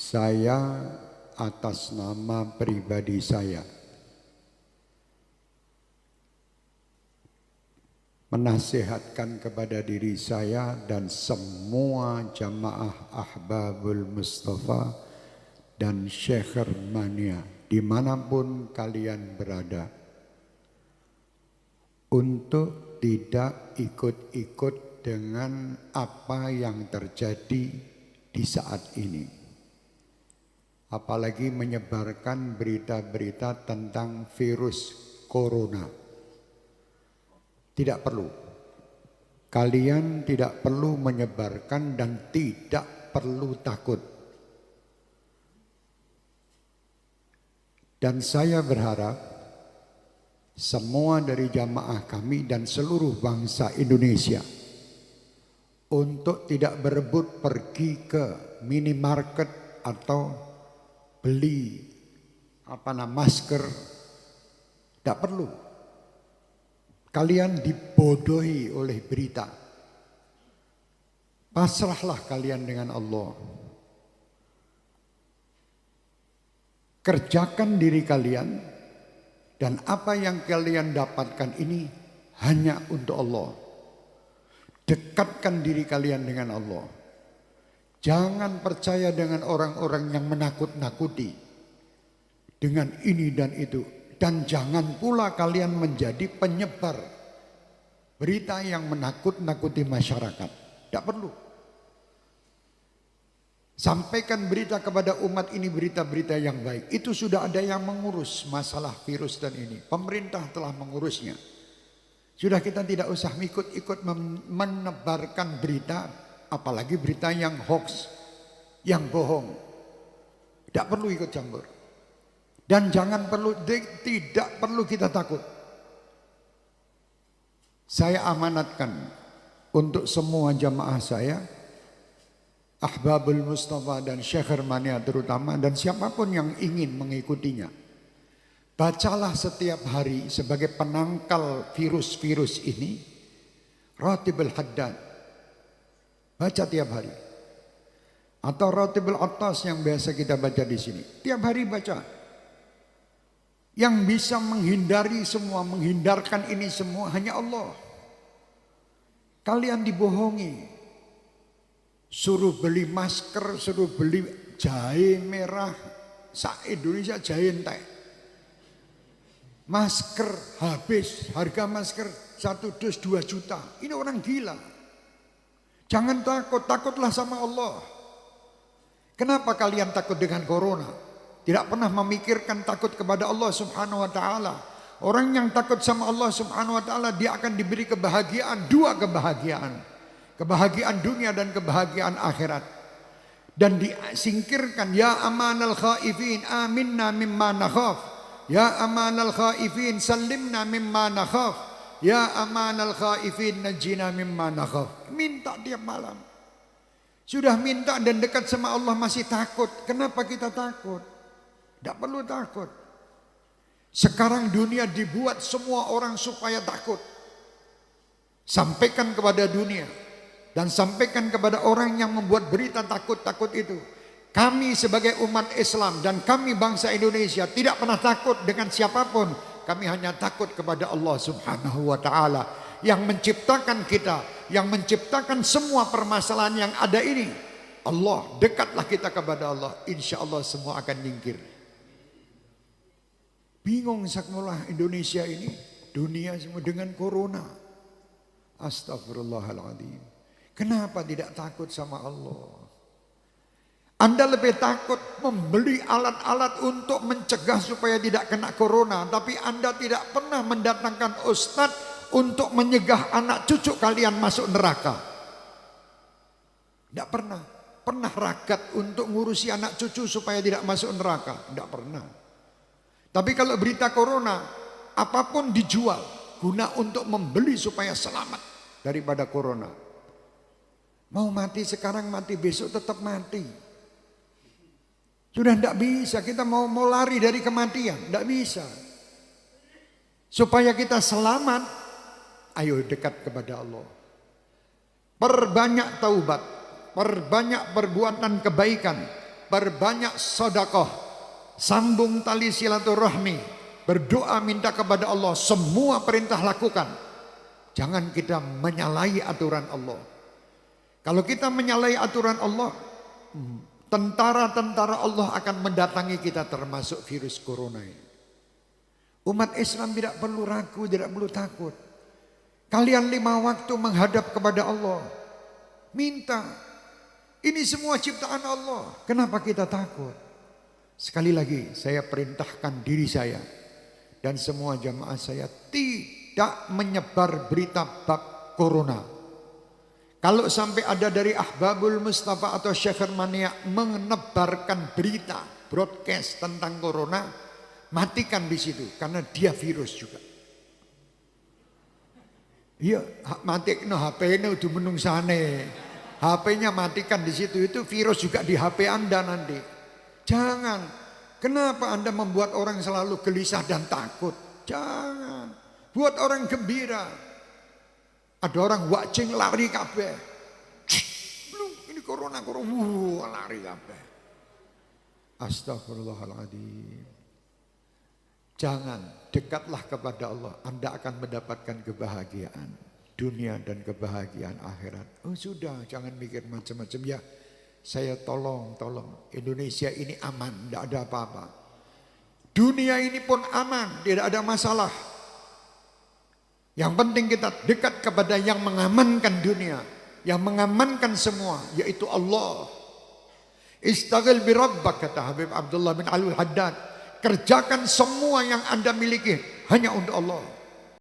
Saya atas nama pribadi saya menasihatkan kepada diri saya dan semua jamaah Ahbabul Mustafa dan Syekh Mania dimanapun kalian berada, untuk tidak ikut-ikut dengan apa yang terjadi di saat ini. Apalagi menyebarkan berita-berita tentang virus corona. Tidak perlu. Kalian tidak perlu menyebarkan dan tidak perlu takut. Dan saya berharap semua dari jamaah kami dan seluruh bangsa Indonesia untuk tidak berebut pergi ke minimarket atau beli masker. Tidak perlu. Kalian dibodohi oleh berita. Pasrahlah kalian dengan Allah. Kerjakan diri kalian, dan apa yang kalian dapatkan ini hanya untuk Allah. Dekatkan diri kalian dengan Allah. Jangan percaya dengan orang-orang yang menakut-nakuti dengan ini dan itu. Dan jangan pula kalian menjadi penyebar berita yang menakut-nakuti masyarakat. Tidak perlu. Sampaikan berita kepada umat ini, berita-berita yang baik. Itu sudah ada yang mengurus masalah virus dan ini. Pemerintah telah mengurusnya. Sudah, kita tidak usah ikut-ikut menebarkan berita, apalagi berita yang hoax, yang bohong. Tidak perlu ikut campur. Dan tidak perlu kita takut. Saya amanatkan untuk semua jamaah saya, Ahbabul Mustafa dan Syekh Mania terutama, dan siapapun yang ingin mengikutinya. Bacalah setiap hari sebagai penangkal virus-virus ini, Ratibul Haddad. Baca tiap hari. Atau Ratibul Attas yang biasa kita baca di sini. Tiap hari baca. Yang bisa menghindari semua, menghindarkan ini semua hanya Allah. Kalian dibohongi. Suruh beli masker, suruh beli jahe merah. Indonesia jahe entek. Masker habis, harga masker 1 dus 2 juta. Ini orang gila. Jangan takut, takutlah sama Allah. Kenapa kalian takut dengan corona? Tidak pernah memikirkan takut kepada Allah Subhanahu wa ta'ala. Orang yang takut sama Allah Subhanahu wa ta'ala, dia akan diberi kebahagiaan, 2 kebahagiaan. Kebahagiaan dunia dan kebahagiaan akhirat. Dan disingkirkan, ya amanal khaifin aminna mimma nakhaf. Ya amanal khaifin sallimna mimma nakhaf. Ya amanal khaifin najina mimma nakhaf. Minta tiap malam. Sudah minta dan dekat sama Allah masih takut. Kenapa kita takut? Tidak perlu takut. Sekarang dunia dibuat semua orang supaya takut. Sampaikan kepada dunia. Dan sampaikan kepada orang yang membuat berita takut-takut itu. Kami sebagai umat Islam dan kami bangsa Indonesia tidak pernah takut dengan siapapun. Kami hanya takut kepada Allah Subhanahu wa ta'ala. Yang menciptakan kita. Yang menciptakan semua permasalahan yang ada ini. Allah, dekatlah kita kepada Allah. Insya Allah semua akan nyingkir. Bingung sakmulah Indonesia ini, dunia semua dengan corona. Astagfirullahaladzim. Kenapa tidak takut sama Allah? Anda lebih takut membeli alat-alat untuk mencegah supaya tidak kena corona. Tapi Anda tidak pernah mendatangkan ustadz untuk menyegah anak cucu kalian masuk neraka. Tidak pernah. Pernah ragat untuk ngurusi anak cucu supaya tidak masuk neraka? Tidak pernah. Tapi kalau berita corona, apapun dijual guna untuk membeli supaya selamat daripada corona. Mau mati sekarang, mati besok tetap mati. Sudah tidak bisa, kita mau lari dari kematian, tidak bisa. Supaya kita selamat, ayo dekat kepada Allah. Perbanyak taubat, perbanyak perbuatan kebaikan. berbanyak sedekah, sambung tali silaturahmi, berdoa minta kepada Allah, semua perintah lakukan. Jangan kita menyalahi aturan Allah. Kalau kita menyalahi aturan Allah, tentara-tentara Allah akan mendatangi kita, termasuk virus corona ini. Umat Islam tidak perlu ragu, tidak perlu takut. Kalian 5 waktu menghadap kepada Allah, minta. Ini semua ciptaan Allah. Kenapa kita takut? Sekali lagi saya perintahkan diri saya dan semua jamaah saya tidak menyebar berita bab corona. Kalau sampai ada dari Ahbabul Mustafa atau Syekh Mania menebarkan berita broadcast tentang corona, matikan di situ karena dia virus juga. Iya, matikno HP-nya udah menungsane. HP-nya matikan di situ, itu virus juga di HP Anda nanti. Jangan. Kenapa Anda membuat orang selalu gelisah dan takut? Jangan. Buat orang gembira. Ada orang watching lari kabeh. Belum, ini corona, lari kabeh. Astagfirullahaladzim. Jangan, dekatlah kepada Allah. Anda akan mendapatkan kebahagiaan dunia dan kebahagiaan akhirat. Oh sudah, jangan mikir macam-macam ya. Saya tolong. Indonesia ini aman, tidak ada apa-apa. Dunia ini pun aman, tidak ada masalah. Yang penting kita dekat kepada yang mengamankan dunia, yang mengamankan semua, yaitu Allah. Istaghil bi rabbak, kata Habib Abdullah bin Alwi Haddad. Kerjakan semua yang Anda miliki hanya untuk Allah.